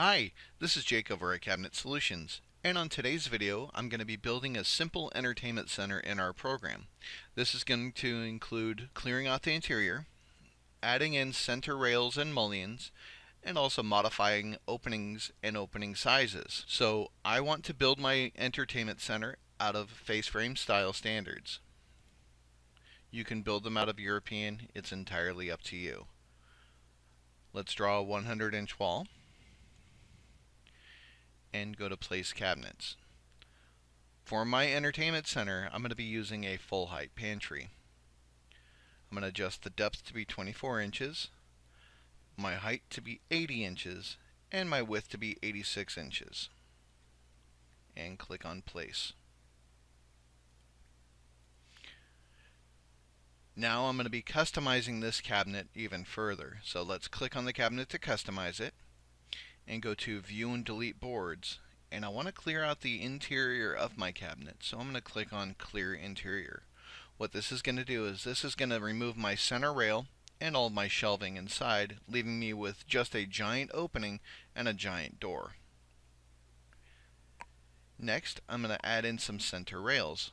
Hi, this is Jake over at Cabinet Solutions, and on today's video I'm going to be building a simple entertainment center in our program. This is going to include clearing out the interior, adding in center rails and mullions, and also modifying openings and opening sizes. So I want to build my entertainment center out of face frame style standards. You can build them out of European, it's entirely up to you. Let's draw a 100-inch wall and go to place cabinets. For my entertainment center, I'm going to be using a full height pantry. I'm going to adjust the depth to be 24 inches, my height to be 80 inches, and my width to be 86 inches. And click on place. Now I'm going to be customizing this cabinet even further. So let's click on the cabinet to customize it and go to View and Delete Boards, and I want to clear out the interior of my cabinet, so I'm going to click on Clear Interior. What this is going to do is this is going to remove my center rail and all my shelving inside, leaving me with just a giant opening and a giant door. Next, I'm going to add in some center rails.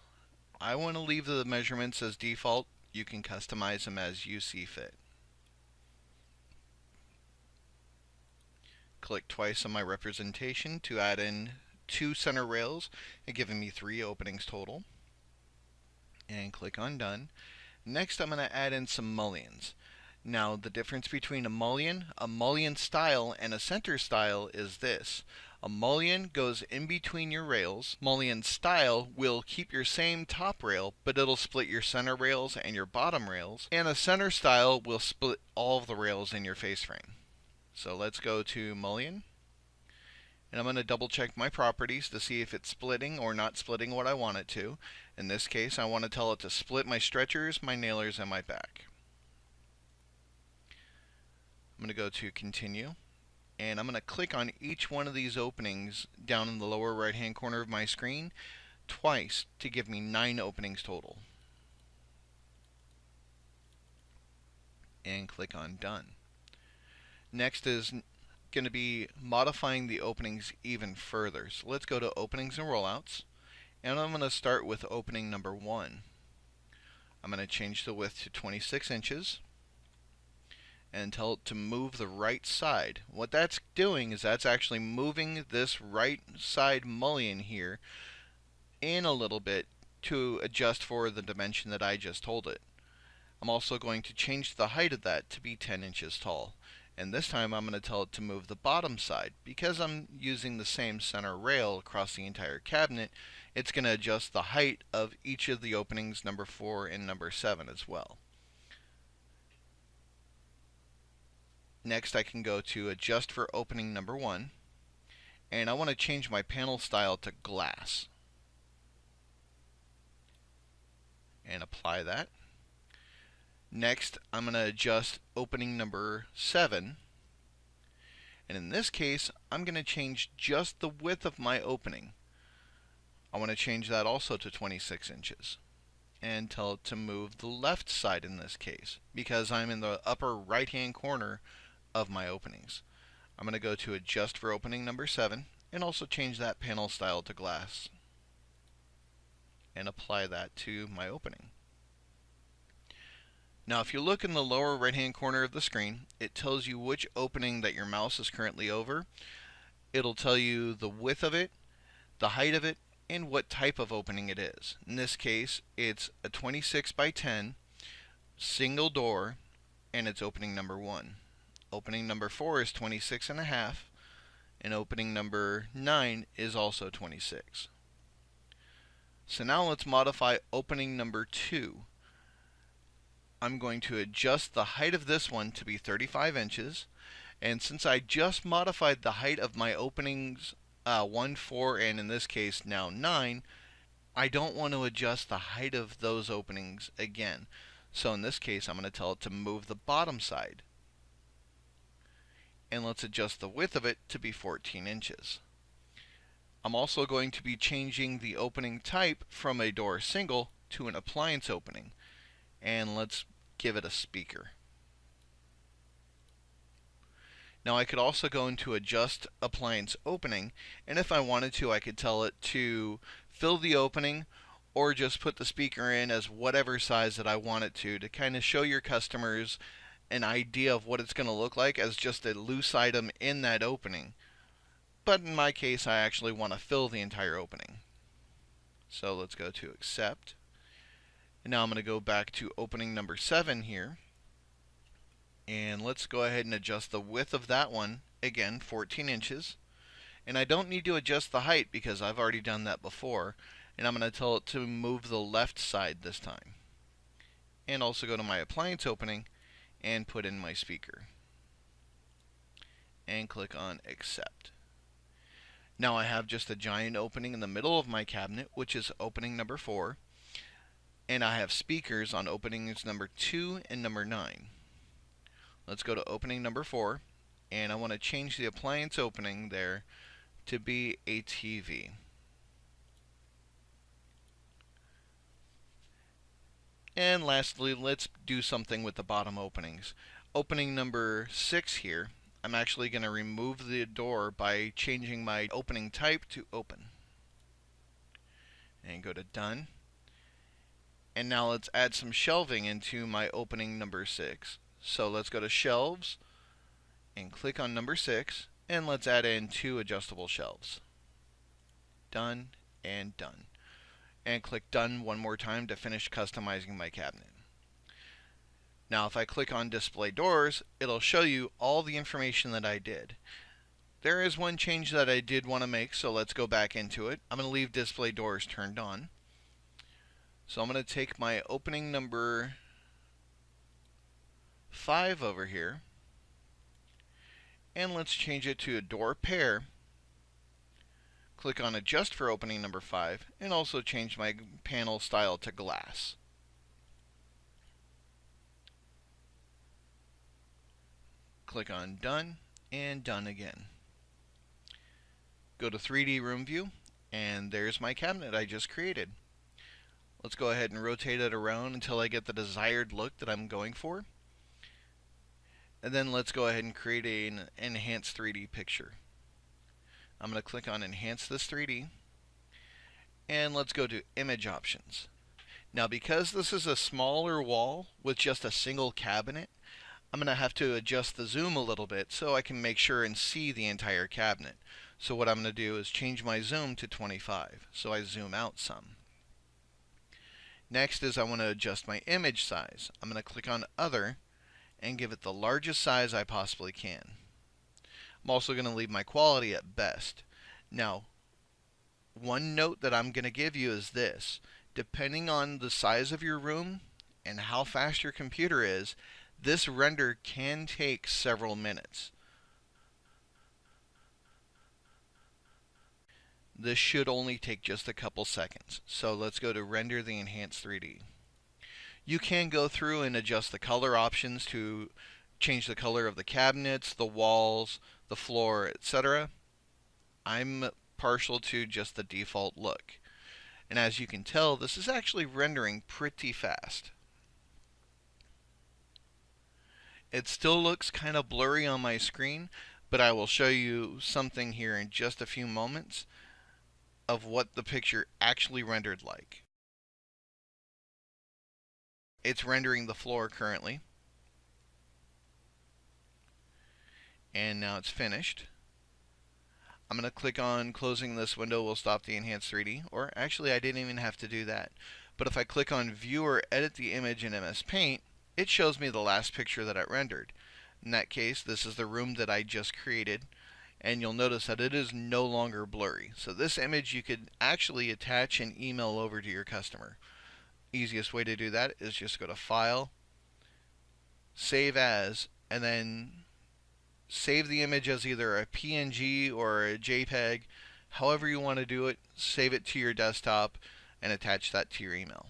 I want to leave the measurements as default. You can customize them as you see fit. Click twice on my representation to add in 2 center rails and giving me 3 openings total. And click on Done. Next I'm going to add in some mullions. Now the difference between a mullion style, and a center style is this. A mullion goes in between your rails. Mullion style will keep your same top rail, but it'll split your center rails and your bottom rails. And a center style will split all of the rails in your face frame. So let's go to mullion, and I'm going to double check my properties to see if it's splitting or not splitting what I want it to. In this case, I want to tell it to split my stretchers, my nailers, and my back. I'm going to go to continue, and I'm going to click on each one of these openings down in the lower right hand corner of my screen twice to give me 9 openings total. And click on Done. Next is going to be modifying the openings even further. So let's go to openings and rollouts, and I'm going to start with opening number 1. I'm going to change the width to 26 inches and tell it to move the right side. What that's doing is that's actually moving this right side mullion here in a little bit to adjust for the dimension that I just told it. I'm also going to change the height of that to be 10 inches tall. And this time I'm going to tell it to move the bottom side. Because I'm using the same center rail across the entire cabinet, it's going to adjust the height of each of the openings number 4 and number 7 as well. Next I can go to adjust for opening number 1, and I want to change my panel style to glass. And apply that. Next, I'm going to adjust opening number 7, and in this case I'm going to change just the width of my opening. I want to change that also to 26 inches and tell it to move the left side in this case because I'm in the upper right hand corner of my openings. I'm going to go to adjust for opening number 7 and also change that panel style to glass and apply that to my opening. Now if you look in the lower right hand corner of the screen, it tells you which opening that your mouse is currently over. It'll tell you the width of it, the height of it, and what type of opening it is. In this case, it's a 26 by 10 single door, and it's opening number 1. Opening number 4 is 26 and a half, and opening number 9 is also 26. So now let's modify opening number 2. I'm going to adjust the height of this one to be 35 inches, and since I just modified the height of my openings 1, 4, and in this case now 9, I don't want to adjust the height of those openings again. So in this case I'm going to tell it to move the bottom side, and let's adjust the width of it to be 14 inches. I'm also going to be changing the opening type from a door single to an appliance opening. And let's give it a speaker. Now I could also go into adjust appliance opening, and if I wanted to, I could tell it to fill the opening or just put the speaker in as whatever size that I want it to kind of show your customers an idea of what it's going to look like as just a loose item in that opening. But in my case, I actually want to fill the entire opening. So let's go to accept. And now I'm going to go back to opening number 7 here. And let's go ahead and adjust the width of that one, again 14 inches. And I don't need to adjust the height because I've already done that before. And I'm going to tell it to move the left side this time. And also go to my appliance opening and put in my speaker. And click on accept. Now I have just a giant opening in the middle of my cabinet, which is opening number 4. And I have speakers on openings number 2 and number 9. Let's go to opening number 4, and I want to change the appliance opening there to be a TV. And lastly, let's do something with the bottom openings. Opening number 6 here, I'm actually going to remove the door by changing my opening type to open. And go to done. And now let's add some shelving into my opening number 6. So let's go to shelves and click on number 6, and let's add in 2 adjustable shelves. Done and done. And click done one more time to finish customizing my cabinet. Now if I click on display doors, it'll show you all the information that I did. There is one change that I did want to make, so let's go back into it. I'm going to leave display doors turned on. So I'm going to take my opening number 5 over here, and let's change it to a door pair. Click on adjust for opening number 5, and also change my panel style to glass. Click on done and done again. Go to 3D room view, and there's my cabinet I just created. Let's go ahead and rotate it around until I get the desired look that I'm going for. And then let's go ahead and create an enhanced 3D picture. I'm going to click on enhance this 3D, and let's go to image options. Now because this is a smaller wall with just a single cabinet, I'm going to have to adjust the zoom a little bit so I can make sure and see the entire cabinet. So what I'm going to do is change my zoom to 25, so I zoom out some. Next is I want to adjust my image size. I'm going to click on other and give it the largest size I possibly can. I'm also going to leave my quality at best. Now, one note that I'm going to give you is this. Depending on the size of your room and how fast your computer is, this render can take several minutes. This should only take just a couple seconds. So let's go to render the enhanced 3D. You can go through and adjust the color options to change the color of the cabinets, the walls, the floor, etc. I'm partial to just the default look. And as you can tell, this is actually rendering pretty fast. It still looks kind of blurry on my screen, but I will show you something here in just a few moments of what the picture actually rendered like. It's rendering the floor currently. And now it's finished. I'm going to click on closing this window will stop the enhanced 3D, or actually I didn't even have to do that. But if I click on view or edit the image in MS Paint, it shows me the last picture that I rendered. In that case, this is the room that I just created, and you'll notice that it is no longer blurry. So this image you could actually attach and email over to your customer. Easiest way to do that is just go to File, Save As, and then save the image as either a PNG or a JPEG. However you want to do it, save it to your desktop and attach that to your email.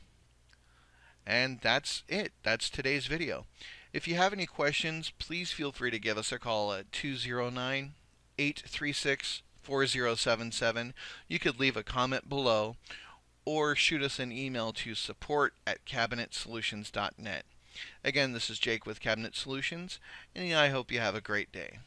And that's it. That's today's video. If you have any questions, please feel free to give us a call at 209-836-4077. You could leave a comment below or shoot us an email to support@cabinetsolutions.net. Again, this is Jake with Cabinet Solutions, and I hope you have a great day.